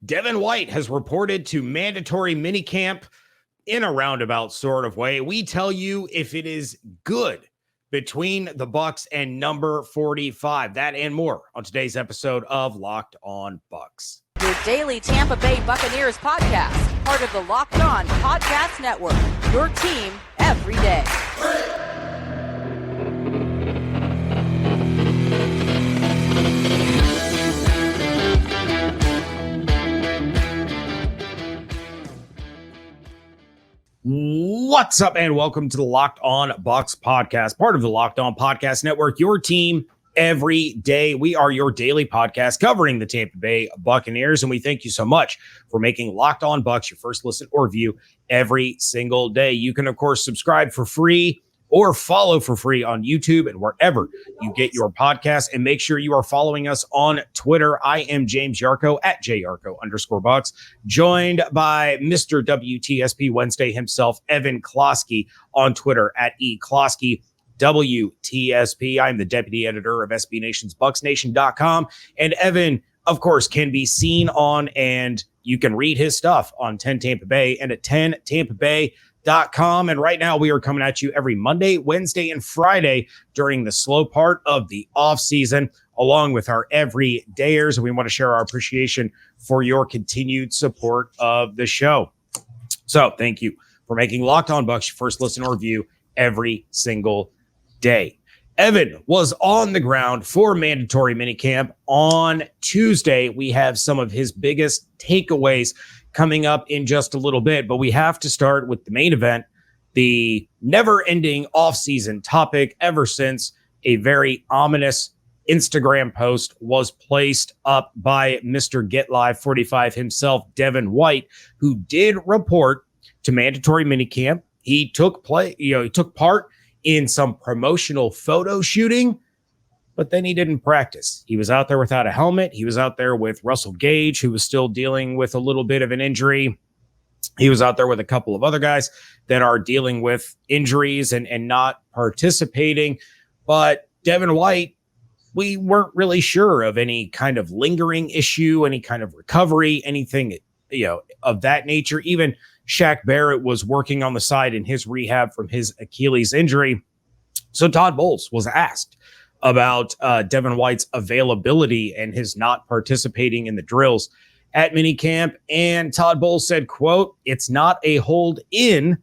Devin White has reported to mandatory minicamp in a roundabout sort of way. We tell you if it is good between the Bucs and number 45. That and more on today's episode of Locked On Bucs. Your daily Tampa Bay Buccaneers podcast, part of the Locked On Podcast Network. Your team every day. What's up, and welcome to the Locked On Bucs podcast, part of the Locked On Podcast Network, your team every day. We are your daily podcast covering the Tampa Bay Buccaneers, and we thank you so much for making Locked On Bucs your first listen or view every single day. You can, of course, subscribe for free or follow for free on YouTube and wherever you get your podcasts. And make sure you are following us on Twitter. I am James Yarcho at JYarcho_Bucs, joined by Mr. WTSP Wednesday himself, Evan Klosky, on Twitter at eklosky WTSP. I'm the deputy editor of SB Nation's BucsNation.com. And Evan, of course, can be seen on, and you can read his stuff on 10 Tampa Bay and at 10tampabay.com. And right now we are coming at you every Monday, Wednesday, and Friday during the slow part of the off season, along with our everydayers. And we want to share our appreciation for your continued support of the show. So thank you for making Locked On Bucs your first listen or view every single day. Evan was on the ground for mandatory minicamp on Tuesday. We have some of his biggest takeaways coming up in just a little bit, but we have to start with the main event, the never-ending offseason topic ever since a very ominous Instagram post was placed up by Mr. Get Live 45 himself, Devin White, who did report to mandatory minicamp. He took part in some promotional photo shooting, but then he didn't practice. He was out there without a helmet. He was out there with Russell Gage, who was still dealing with a little bit of an injury. He was out there with a couple of other guys that are dealing with injuries and not participating. But Devin White, we weren't really sure of any kind of lingering issue, any kind of recovery, anything, of that nature. Even Shaq Barrett was working on the side in his rehab from his Achilles injury. So Todd Bowles was asked about Devin White's availability and his not participating in the drills at minicamp. And Todd Bowles said, quote, "It's not a hold in.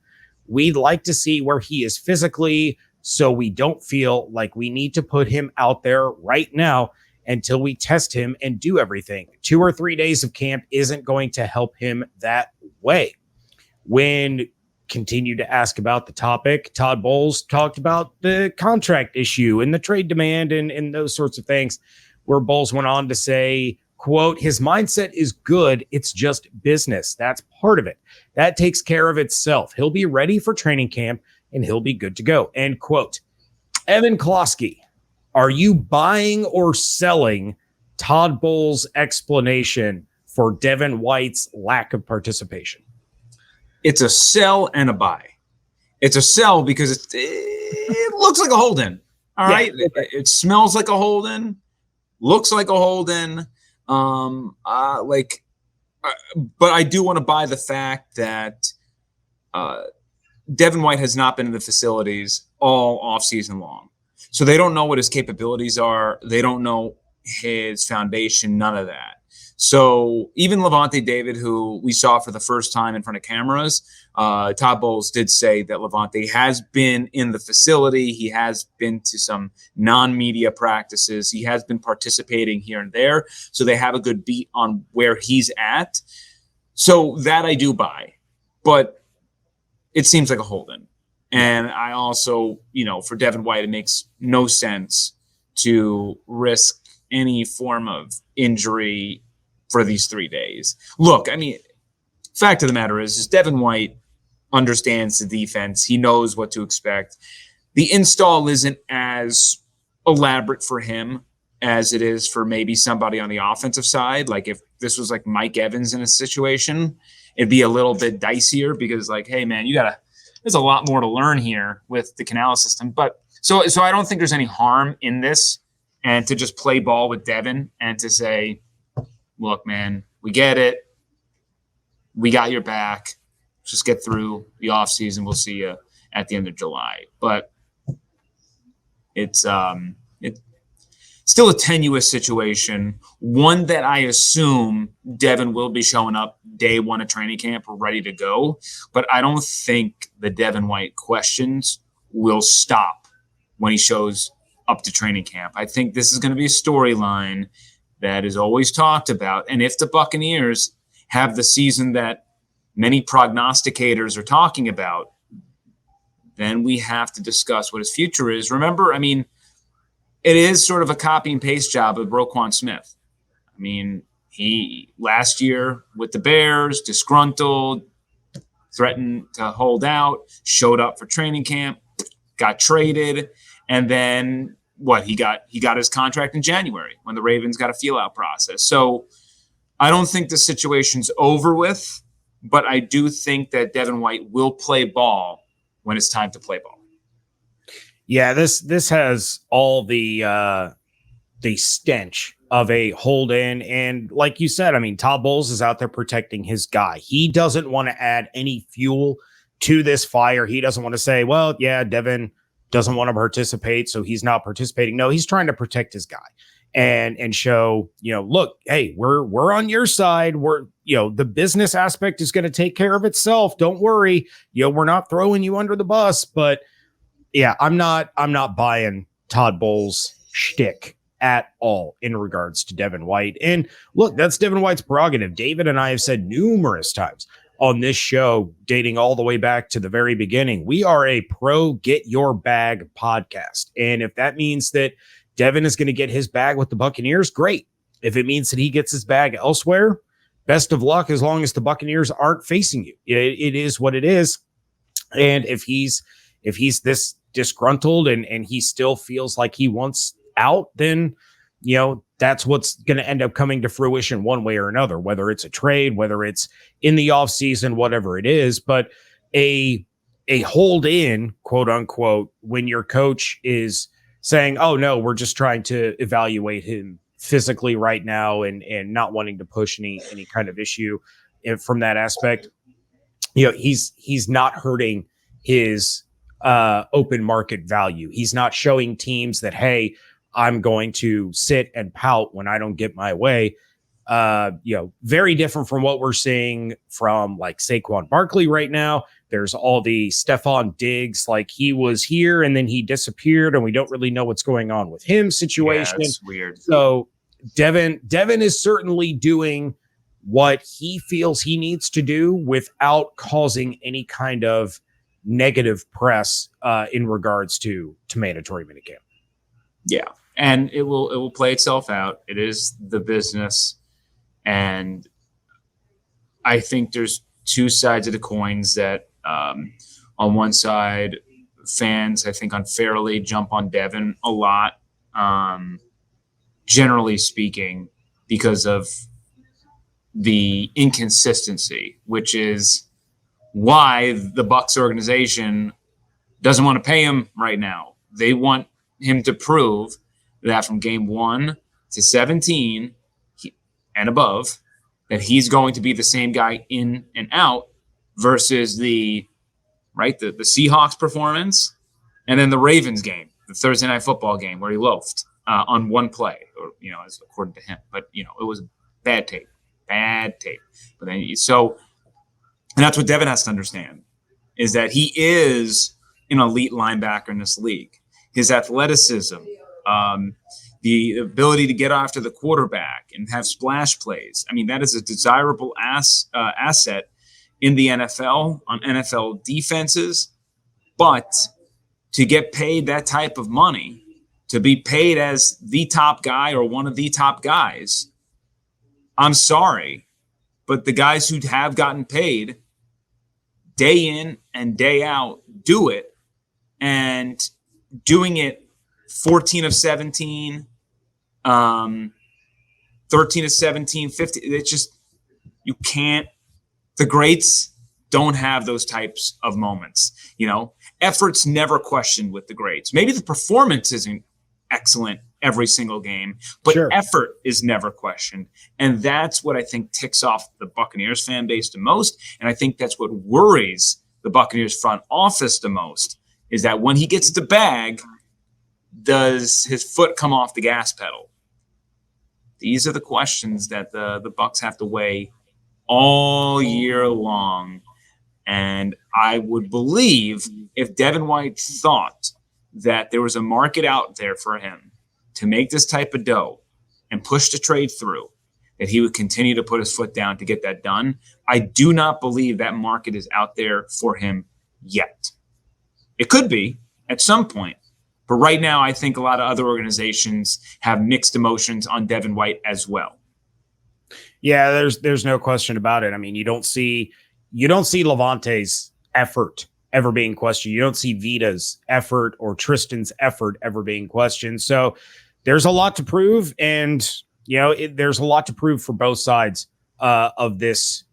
We'd like to see where he is physically, so we don't feel like we need to put him out there right now until we test him and do everything. 2 or 3 days of camp isn't going to help him that way." When continued to ask about the topic, Todd Bowles talked about the contract issue and the trade demand and those sorts of things, where Bowles went on to say, quote, "His mindset is good. It's just business. That's part of it. That takes care of itself. He'll be ready for training camp and he'll be good to go." End quote. Evan Klosky, are you buying or selling Todd Bowles' explanation for Devin White's lack of participation? It's a sell and a buy. It's a sell because it looks like a hold-in. All right. It smells like a hold-in, looks like a hold-in. But I do want to buy the fact that Devin White has not been in the facilities all off-season long. So they don't know what his capabilities are. They don't know his foundation, none of that. So even Levante David, who we saw for the first time in front of cameras, Todd Bowles did say that Levante has been in the facility. He has been to some non-media practices. He has been participating here and there. So they have a good beat on where he's at. So that I do buy. But it seems like a hold-in. And I also, for Devin White, it makes no sense to risk any form of injury for these 3 days. Look, fact of the matter is Devin White understands the defense. He knows what to expect. The install isn't as elaborate for him as it is for maybe somebody on the offensive side. Like if this was like Mike Evans in a situation, it'd be a little bit dicier because hey man, there's a lot more to learn here with the Canales system. But so I don't think there's any harm in this, and to just play ball with Devin and to say, look, man, we get it. we got your back. Just get through the offseason. We'll see you at the end of July. But it's still a tenuous situation, one that I assume Devin will be showing up day one of training camp ready to go. But I don't think the Devin White questions will stop when he shows up to training camp. I think this is going to be a storyline that is always talked about. And if the Buccaneers have the season that many prognosticators are talking about, then we have to discuss what his future is. Remember, I mean, it is sort of a copy and paste job of Roquan Smith. I mean, he last year with the Bears, disgruntled, threatened to hold out, showed up for training camp, got traded, and then he got his contract in January when the Ravens got a feel out process. So I don't think the situation's over with, but I do think that Devin White will play ball when it's time to play ball. Yeah, this has all the stench of a hold in. And like you said, I mean, Todd Bowles is out there protecting his guy. He doesn't want to add any fuel to this fire. He doesn't want to say, well, yeah, Devin doesn't want to participate, so he's not participating. No, he's trying to protect his guy and show, look, hey, we're on your side. We're, the business aspect is going to take care of itself. Don't worry. We're not throwing you under the bus. But yeah, I'm not buying Todd Bowles' shtick at all in regards to Devin White. And look, that's Devin White's prerogative. David and I have said numerous times on this show, dating all the way back to the very beginning, we are a pro get your bag podcast. And if that means that Devin is going to get his bag with the Buccaneers, great. If it means that he gets his bag elsewhere, best of luck, as long as the Buccaneers aren't facing you. It is what it is. And if he's this disgruntled and he still feels like he wants out, then, that's what's going to end up coming to fruition one way or another, whether it's a trade, whether it's in the offseason, whatever it is. But a hold in, quote unquote, when your coach is saying, oh no, we're just trying to evaluate him physically right now and not wanting to push any kind of issue from that aspect, he's not hurting his open market value. He's not showing teams that, hey, I'm going to sit and pout when I don't get my way. Very different from what we're seeing from like Saquon Barkley right now. There's all the Stephon Diggs, like he was here and then he disappeared and we don't really know what's going on with him situation. Yeah, it's weird. So Devin is certainly doing what he feels he needs to do without causing any kind of negative press in regards to mandatory minicamp. Yeah. And it will play itself out. It is the business. And I think there's two sides of the coins that on one side, fans, I think, unfairly jump on Devin a lot, generally speaking, because of the inconsistency, which is why the Bucs organization doesn't want to pay him right now. They want him to prove that from game 1 to 17 and above, that he's going to be the same guy in and out versus the Seahawks performance and then the Ravens game, the Thursday Night Football game where he loafed on one play, or, as according to him. But, it was bad tape. But then, and that's what Devin has to understand, is that he is an elite linebacker in this league. His athleticism, the ability to get after the quarterback and have splash plays. I mean, that is a desirable asset in the NFL on NFL defenses. But to get paid that type of money, to be paid as the top guy or one of the top guys, I'm sorry, but the guys who have gotten paid day in and day out do it, and doing it 14 of 17, 13 of 17, 50. It's just, you can't, the greats don't have those types of moments. Effort's never questioned with the greats. Maybe the performance isn't excellent every single game, but effort is never questioned. And that's what I think ticks off the Buccaneers fan base the most. And I think that's what worries the Buccaneers front office the most, is that when he gets the bag, does his foot come off the gas pedal? These are the questions that the Bucs have to weigh all year long. And I would believe if Devin White thought that there was a market out there for him to make this type of dough and push the trade through, that he would continue to put his foot down to get that done. I do not believe that market is out there for him yet. It could be at some point. But right now, I think a lot of other organizations have mixed emotions on Devin White as well. Yeah, there's no question about it. I mean, you don't see Levante's effort ever being questioned. You don't see Vita's effort or Tristan's effort ever being questioned. So there's a lot to prove, and there's a lot to prove for both sides of this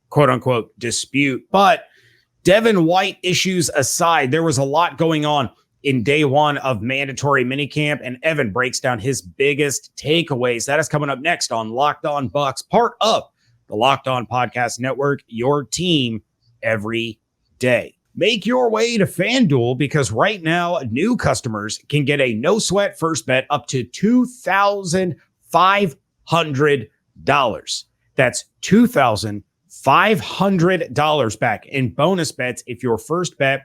quote unquote dispute. But Devin White issues aside, there was a lot going on in day one of mandatory minicamp, and Evan breaks down his biggest takeaways. That is coming up next on Locked On Bucs, part of the Locked On Podcast Network, your team every day. Make your way to FanDuel, because right now, new customers can get a no-sweat first bet up to $2,500. That's $2,500 back in bonus bets if your first bet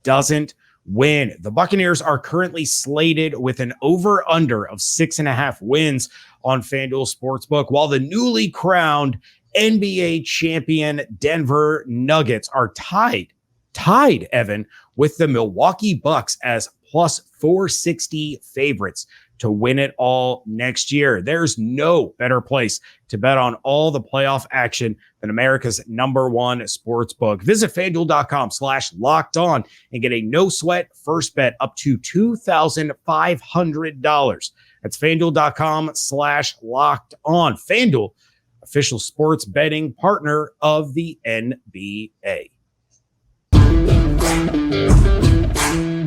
doesn't win. The Buccaneers are currently slated with an over-under of 6.5 wins on FanDuel Sportsbook, while the newly crowned NBA champion Denver Nuggets are tied, Evan, with the Milwaukee Bucks as plus 460 favorites to win it all next year. There's no better place to bet on all the playoff action than America's #1 sports book. Visit FanDuel.com/locked-on and get a no-sweat first bet up to $2,500. That's FanDuel.com/locked-on. FanDuel, official sports betting partner of the NBA.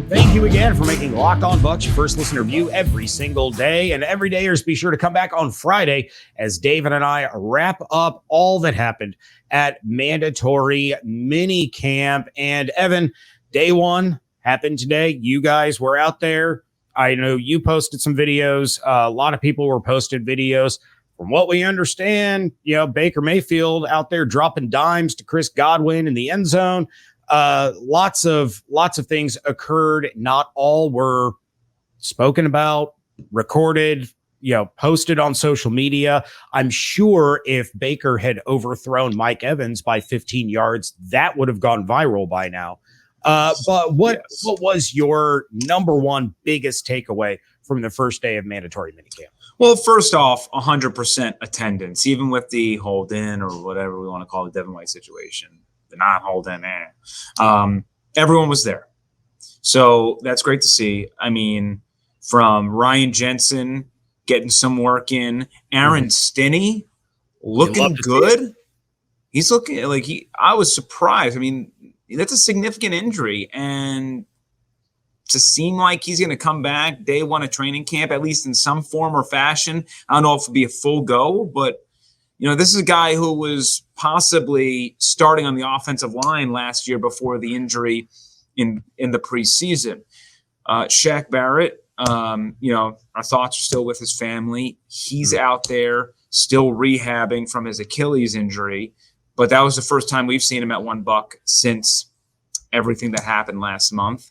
Thank you again for making Locked On Bucs your first listener view every single day. And everydayers, be sure to come back on Friday as David and I wrap up all that happened at mandatory mini camp. And Evan, day one happened today. You guys were out there. I know you posted some videos. A lot of people were posted videos. From what we understand, Baker Mayfield out there dropping dimes to Chris Godwin in the end zone. Lots of things occurred. Not all were spoken about, recorded, posted on social media. I'm sure if Baker had overthrown Mike Evans by 15 yards, that would have gone viral by now. But what was your number one biggest takeaway from the first day of mandatory minicamp? Well, first off, 100% attendance, even with the hold in or whatever we want to call the Devin White situation. The not holding in. Everyone was there. So that's great to see. I mean, from Ryan Jensen getting some work in, Aaron Stinney looking good. He's looking like I was surprised. I mean, that's a significant injury. And to seem like he's going to come back day one of training camp, at least in some form or fashion. I don't know if it'll be a full go, but this is a guy who was possibly starting on the offensive line last year before the injury in the preseason. Shaq Barrett, our thoughts are still with his family. He's out there still rehabbing from his Achilles injury, but that was the first time we've seen him at one Buck since everything that happened last month.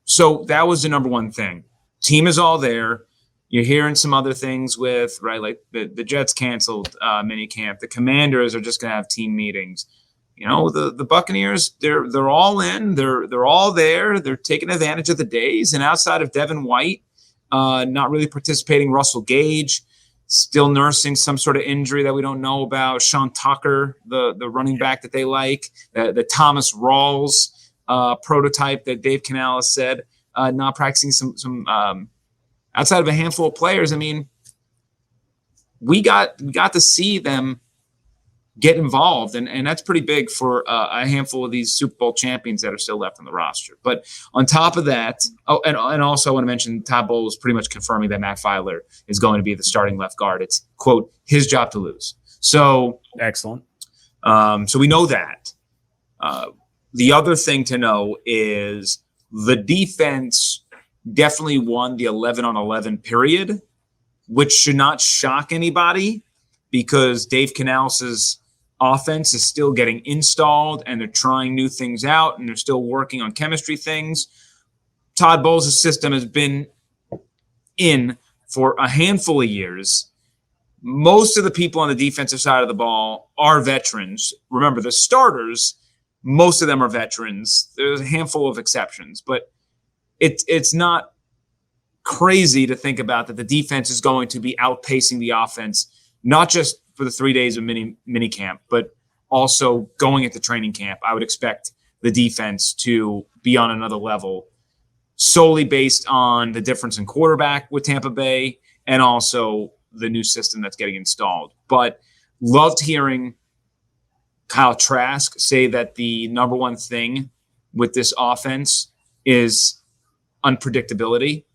So that was the number one thing. Team is all there. You're hearing some other things like the Jets canceled minicamp. The Commanders are just going to have team meetings. The Buccaneers, they're all in. They're all there. They're taking advantage of the days. And outside of Devin White, not really participating, Russell Gage still nursing some sort of injury that we don't know about. Sean Tucker, the running back that they like, the Thomas Rawls prototype that Dave Canales said, not practicing some outside of a handful of players. I mean, we got to see them get involved. And that's pretty big for a handful of these Super Bowl champions that are still left on the roster. But on top of that, and also I want to mention Todd Bowles pretty much confirming that Matt Filer is going to be the starting left guard. It's, quote, his job to lose. So excellent. So we know that. The other thing to know is the defense definitely won the 11-on-11 period, which should not shock anybody because Dave Canales' offense is still getting installed and they're trying new things out and they're still working on chemistry things. Todd Bowles' system has been in for a handful of years. Most of the people on the defensive side of the ball are veterans. Remember, the starters, most of them are veterans. There's a handful of exceptions, but it's not crazy to think about that the defense is going to be outpacing the offense, not just for the 3 days of mini camp, but also going into training camp. I would expect the defense to be on another level solely based on the difference in quarterback with Tampa Bay and also the new system that's getting installed. But loved hearing Kyle Trask say that the number one thing with this offense is unpredictability.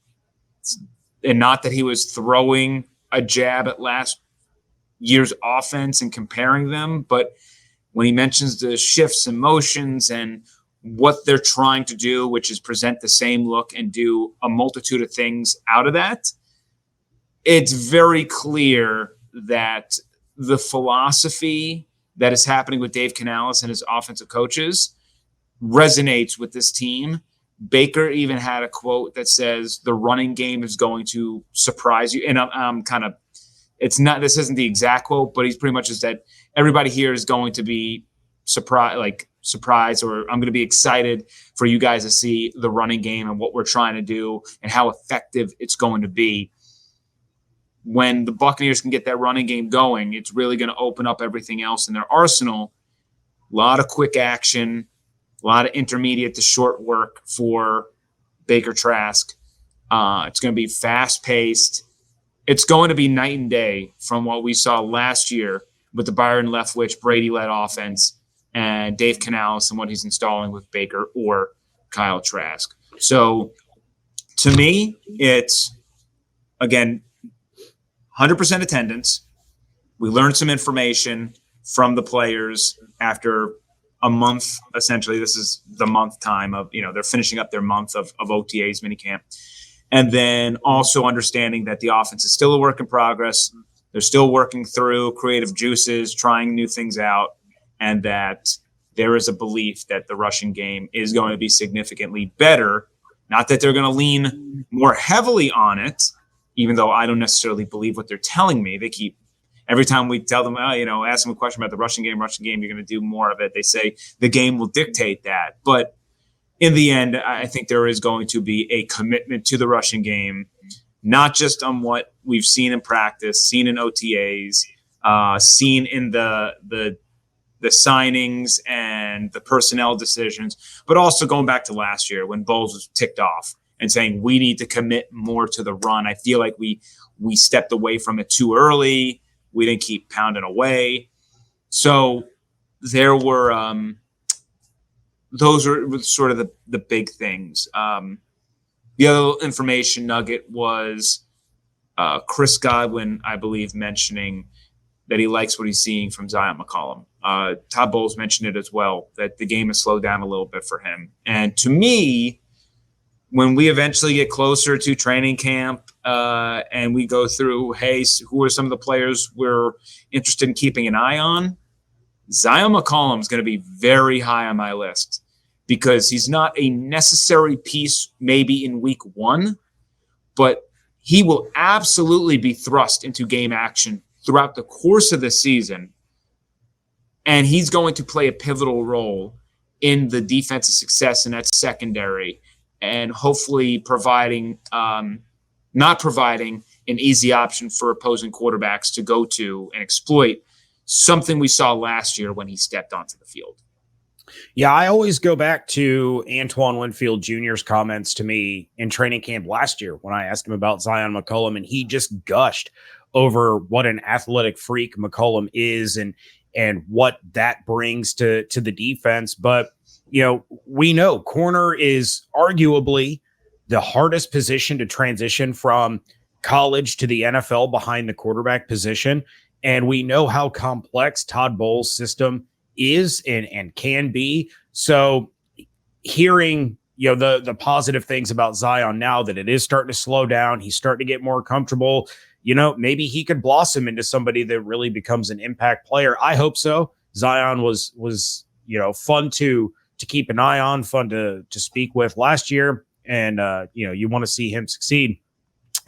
And not that he was throwing a jab at last year's offense and comparing them, but when he mentions the shifts and motions and what they're trying to do, which is present the same look and do a multitude of things out of that, it's very clear that the philosophy that is happening with Dave Canales and his offensive coaches resonates with this team. Baker even had a quote that says the running game is going to surprise you. And I'm kind of, it's not, this isn't the exact quote, but he's pretty much just that everybody here is going to be surprised, or I'm going to be excited for you guys to see the running game and what we're trying to do and how effective it's going to be. When the Buccaneers can get that running game going, it's really going to open up everything else in their arsenal. A lot of quick action, a lot of intermediate to short work for Baker Trask. It's going to be fast-paced. It's going to be night and day from what we saw last year with the Byron Leftwich, Brady-led offense and Dave Canales and what he's installing with Baker or Kyle Trask. So to me, it's, again, 100% attendance. We learned some information from the players after a month, essentially. This is the month time of, they're finishing up their month of OTAs minicamp. And then also understanding that the offense is still a work in progress. They're still working through creative juices, trying new things out, and that there is a belief that the rushing game is going to be significantly better. Not that they're going to lean more heavily on it, even though I don't necessarily believe what they're telling me. They keep, every time we tell them, ask them a question about the rushing game, you're going to do more of it. They say the game will dictate that. But in the end, I think there is going to be a commitment to the rushing game, not just on what we've seen in practice, seen in OTAs, seen in the signings and the personnel decisions, but also going back to last year when Bowles was ticked off and saying we need to commit more to the run. I feel like we stepped away from it too early. We didn't keep pounding away. So there were those were sort of the big things. The other information nugget was Chris Godwin, I believe, mentioning that he likes what he's seeing from Zion McCollum. Todd Bowles mentioned it as well, that the game has slowed down a little bit for him. And to me, when we eventually get closer to training camp and we go through, hey, who are some of the players we're interested in keeping an eye on? Zion McCollum is going to be very high on my list because he's not a necessary piece maybe in week one, but he will absolutely be thrust into game action throughout the course of the season. And he's going to play a pivotal role in the defensive success in that secondary and hopefully not providing an easy option for opposing quarterbacks to go to and exploit, something we saw last year when he stepped onto the field. Yeah, I always go back to Antoine Winfield Jr.'s comments to me in training camp last year when I asked him about Zion McCollum, and he just gushed over what an athletic freak McCollum is and and what that brings to the defense. But, we know corner is arguably the hardest position to transition from college to the NFL behind the quarterback position. And we know how complex Todd Bowles' system is and can be. So hearing, the positive things about Zion now, that it is starting to slow down, he's starting to get more comfortable, maybe he could blossom into somebody that really becomes an impact player. I hope so. Zion was fun to keep an eye on, fun to speak with last year. And, you want to see him succeed.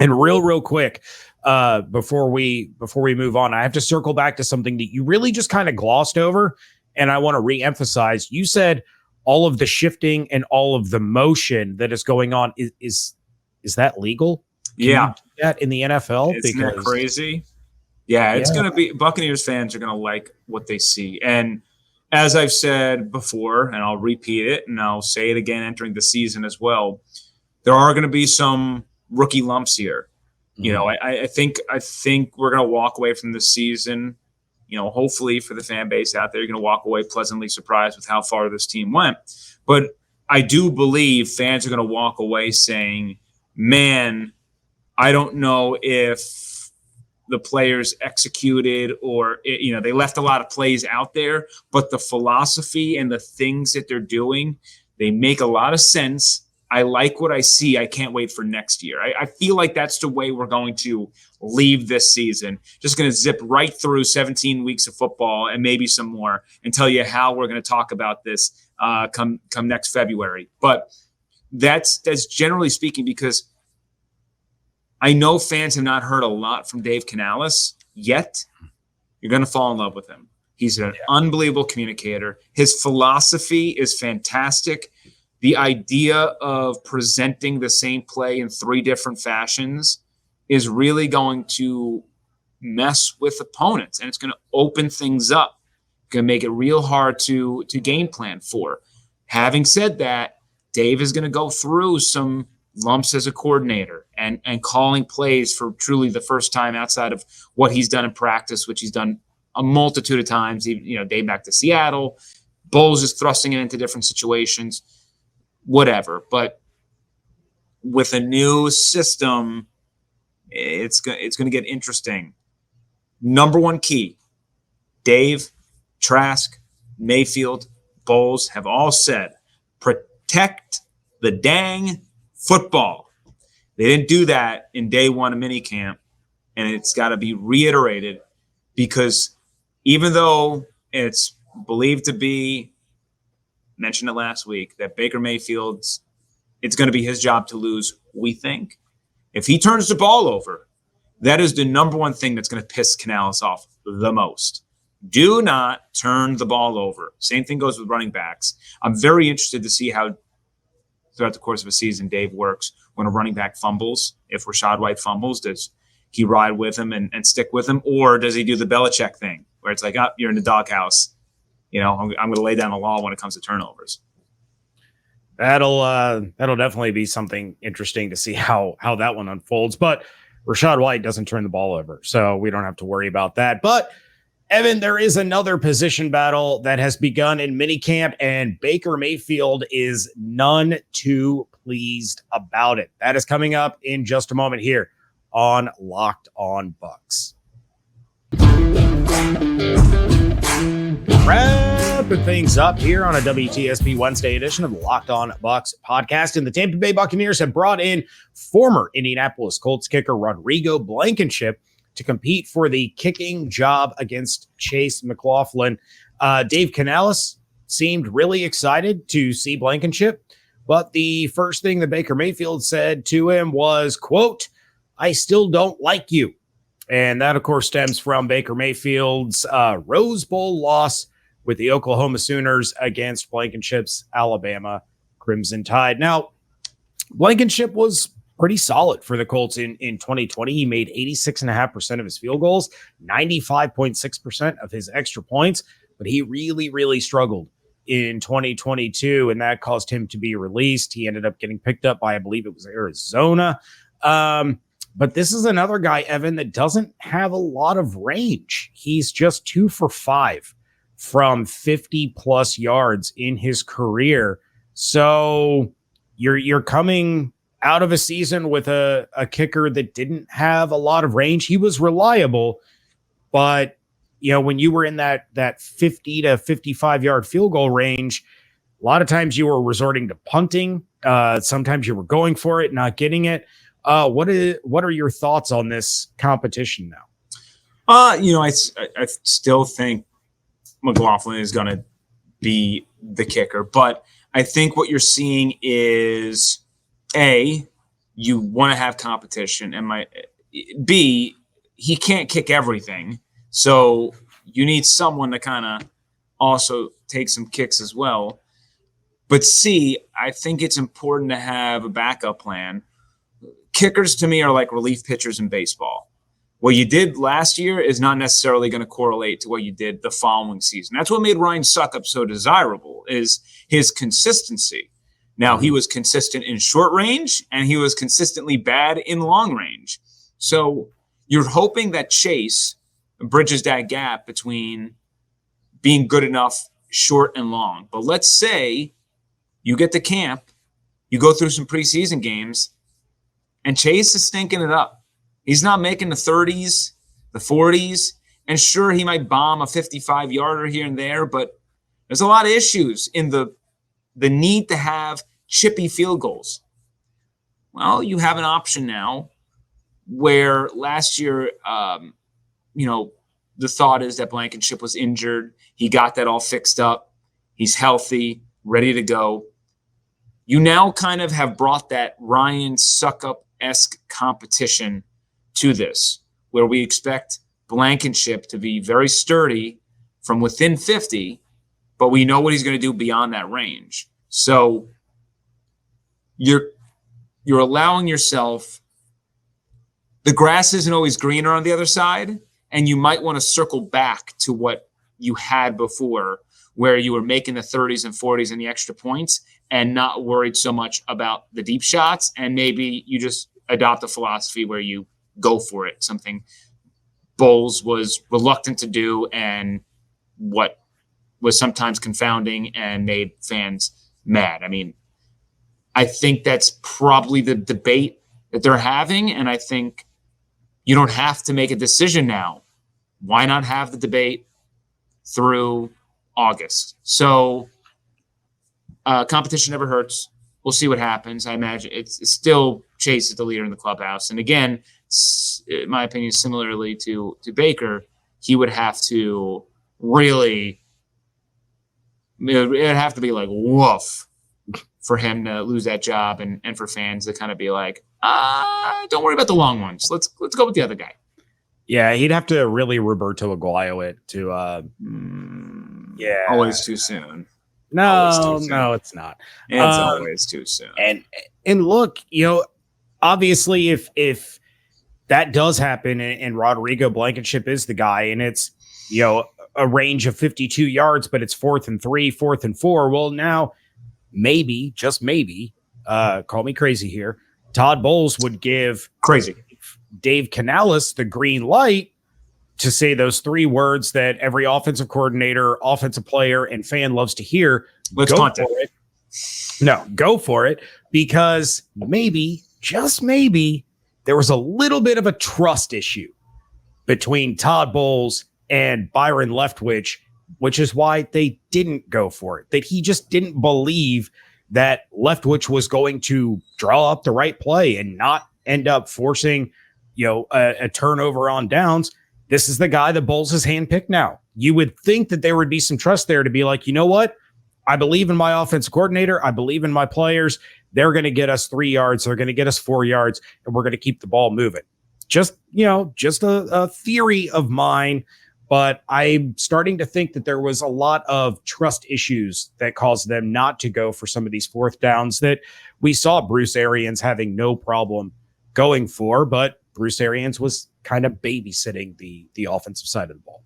And real quick, before we move on, I have to circle back to something that you really just kind of glossed over. And I want to reemphasize. You said all of the shifting and all of the motion that is going on is that legal? Can you do that in the NFL? Isn't that crazy? Yeah, it's going to be, Buccaneers fans are going to like what they see. And as I've said before, and I'll repeat it, and I'll say it again entering the season as well, there are going to be some rookie lumps here. I think we're going to walk away from this season, hopefully for the fan base out there, you're going to walk away pleasantly surprised with how far this team went. But I do believe fans are going to walk away saying, man, I don't know if the players executed or, they left a lot of plays out there, but the philosophy and the things that they're doing, they make a lot of sense. I like what I see. I can't wait for next year. I feel like that's the way we're going to leave this season. Just going to zip right through 17 weeks of football and maybe some more and tell you how we're going to talk about this come next February. But that's generally speaking, because I know fans have not heard a lot from Dave Canales yet. You're going to fall in love with him. He's an unbelievable communicator. His philosophy is fantastic. The idea of presenting the same play in 3 different fashions is really going to mess with opponents, and it's going to open things up. It's going to make it real hard to game plan for. Having said that, Dave is going to go through some lumps as a coordinator and calling plays for truly the first time outside of what he's done in practice, which he's done a multitude of times, dating back to Seattle. Bowles is thrusting it into different situations. Whatever, but with a new system, it's going to get interesting. Number one key, Dave, Trask, Mayfield, Bowles have all said, protect the dang football. They didn't do that in day one of minicamp, and it's got to be reiterated, because even though it's believed to be, mentioned it last week, that Baker Mayfield's, it's going to be his job to lose, we think. If he turns the ball over, that is the number one thing that's going to piss Canales off the most. Do not turn the ball over. Same thing goes with running backs. I'm very interested to see how throughout the course of a season Dave works when a running back fumbles. If Rashad White fumbles, does he ride with him and stick with him? Or does he do the Belichick thing where it's like, oh, you're in the doghouse. I'm going to lay down the law when it comes to turnovers. That'll definitely be something interesting to see how that one unfolds. But Rashad White doesn't turn the ball over, so we don't have to worry about that. But Evan, there is another position battle that has begun in minicamp, and Baker Mayfield is none too pleased about it. That is coming up in just a moment here on Locked On Bucs. Wrapping things up here on a WTSP Wednesday edition of the Locked On Bucs podcast. And the Tampa Bay Buccaneers have brought in former Indianapolis Colts kicker Rodrigo Blankenship to compete for the kicking job against Chase McLaughlin. Dave Canales seemed really excited to see Blankenship, but the first thing that Baker Mayfield said to him was, quote, "I still don't like you." And that, of course, stems from Baker Mayfield's Rose Bowl loss with the Oklahoma Sooners against Blankenship's Alabama Crimson Tide. Now, Blankenship was pretty solid for the Colts in 2020. He made 86.5% of his field goals, 95.6% of his extra points, but he really, really struggled in 2022, and that caused him to be released. He ended up getting picked up by, I believe it was Arizona. But this is another guy, Evan, that doesn't have a lot of range. He's just 2 for 5 from 50 plus yards in his career. So you're coming out of a season with a kicker that didn't have a lot of range. He was reliable, but when you were in that 50 to 55 yard field goal range, a lot of times you were resorting to punting. Sometimes you were going for it, not getting it. What are your thoughts on this competition now? I still think McLaughlin is going to be the kicker, but I think what you're seeing is you want to have competition, and B, he can't kick everything, so you need someone to kind of also take some kicks as well. But C, I think it's important to have a backup plan. Kickers to me are like relief pitchers in baseball. What you did last year is not necessarily going to correlate to what you did the following season. That's what made Ryan Suckup so desirable, is his consistency. Now, he was consistent in short range, and he was consistently bad in long range. So you're hoping that Chase bridges that gap between being good enough short and long. But let's say you get to camp, you go through some preseason games, and Chase is stinking it up. He's not making the 30s, the 40s, and sure, he might bomb a 55-yarder here and there, but there's a lot of issues in the need to have chippy field goals. Well, you have an option now where last year, the thought is that Blankenship was injured. He got that all fixed up. He's healthy, ready to go. You now kind of have brought that Ryan Suckup-esque competition to this, where we expect Blankenship to be very sturdy from within 50, but we know what he's going to do beyond that range. So you're allowing yourself, the grass isn't always greener on the other side, and you might want to circle back to what you had before, where you were making the 30s and 40s and the extra points and not worried so much about the deep shots, and maybe you just adopt a philosophy where you go for it, something Bowles was reluctant to do and what was sometimes confounding and made fans mad. I mean, I think that's probably the debate that they're having, and I think you don't have to make a decision now. Why not have the debate through August? So competition never hurts. We'll see what happens. I imagine it's still Chase is the leader in the clubhouse. And again, in my opinion, similarly to Baker, he would have to really, it'd have to be like woof for him to lose that job and for fans to kind of be like, don't worry about the long ones. Let's go with the other guy. Yeah, he'd have to really Roberto Aguayo it to Always too soon. No, it's not. It's always too soon. And look, obviously if that does happen and Rodrigo Blankenship is the guy and it's, a range of 52 yards, but it's 4th and 3, 4th and 4. Well, now maybe, just maybe, call me crazy here, Todd Bowles would give Dave Canales the green light to say those 3 words that every offensive coordinator, offensive player, and fan loves to hear. Let's punt it. No, go for it, because maybe, just maybe, there was a little bit of a trust issue between Todd Bowles and Byron Leftwich, which is why they didn't go for it. That he just didn't believe that Leftwich was going to draw up the right play and not end up forcing, a turnover on downs. This is the guy that Bowles has handpicked now. You would think that there would be some trust there to be like, you know what? I believe in my offensive coordinator. I believe in my players. They're going to get us 3 yards. They're going to get us 4 yards, and we're going to keep the ball moving. Just a theory of mine, but I'm starting to think that there was a lot of trust issues that caused them not to go for some of these 4th downs that we saw Bruce Arians having no problem going for, but Bruce Arians was kind of babysitting the offensive side of the ball.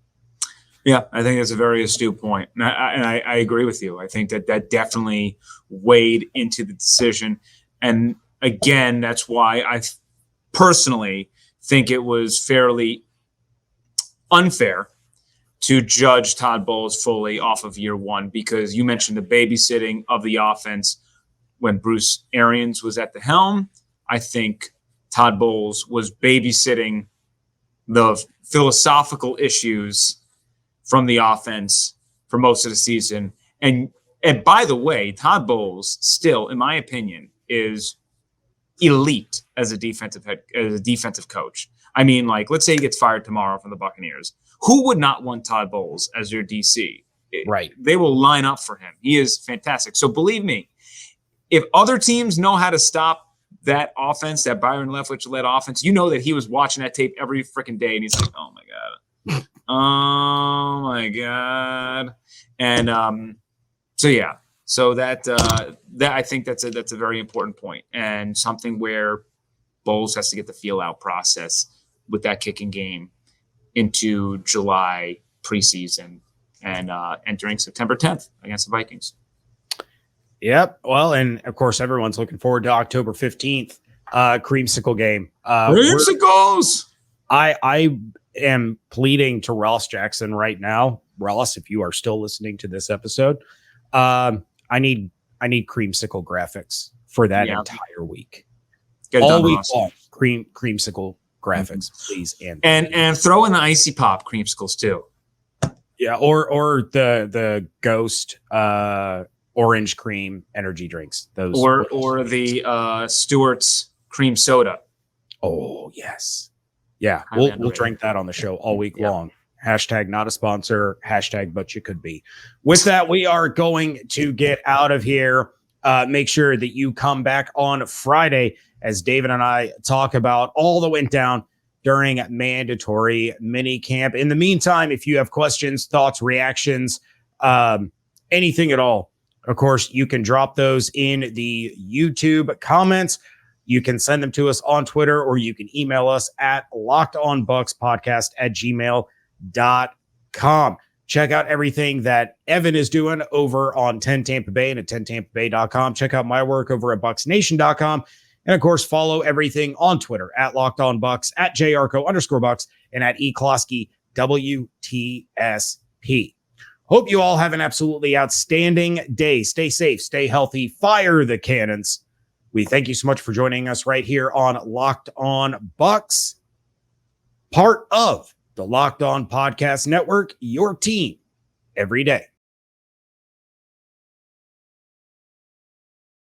Yeah, I think that's a very astute point. And I agree with you. I think that definitely weighed into the decision. And again, that's why I personally think it was fairly unfair to judge Todd Bowles fully off of year one, because you mentioned the babysitting of the offense when Bruce Arians was at the helm. I think Todd Bowles was babysitting the philosophical issues from the offense for most of the season. And by the way, Todd Bowles still, in my opinion, is elite as a defensive coach. I mean, like, let's say he gets fired tomorrow from the Buccaneers. Who would not want Todd Bowles as your DC? Right. They will line up for him. He is fantastic. So believe me, if other teams know how to stop that offense, that Byron Leftwich-led offense, you know that he was watching that tape every freaking day, and he's like, oh, my God. Oh, my God. And so, yeah. So that I think that's a very important point, and something where Bowles has to get the feel-out process with that kicking game into July preseason and entering September 10th against the Vikings. Yep. Well, and of course, everyone's looking forward to October 15th, creamsicle game. Creamsicles! I am pleading to Ross Jackson right now. Ross, if you are still listening to this episode, I need creamsicle graphics for that entire week. All week long, creamsicle graphics, please, and throw in the icy pop creamsicles too. Yeah, or the ghost orange cream energy drinks. Those or the Stewart's cream soda. Oh yes, yeah. We'll drink that on the show all week long. Hashtag not a sponsor. Hashtag but you could be. With that, we are going to get out of here. Make sure that you come back on Friday as David and I talk about all that went down during mandatory mini camp. In the meantime, if you have questions, thoughts, reactions, anything at all, of course, you can drop those in the YouTube comments. You can send them to us on Twitter, or you can email us at lockedonbuckspodcast@gmail.com. Check out everything that Evan is doing over on 10 Tampa Bay and at 10tampabay.com. Check out my work over at bucksnation.com. And of course, follow everything on Twitter at Locked On Bucs, at JArco_Bucs, and at eCloskey WTSP. Hope you all have an absolutely outstanding day. Stay safe, stay healthy, fire the cannons. We thank you so much for joining us right here on Locked On Bucs, part of the Locked On Podcast Network, your team every day.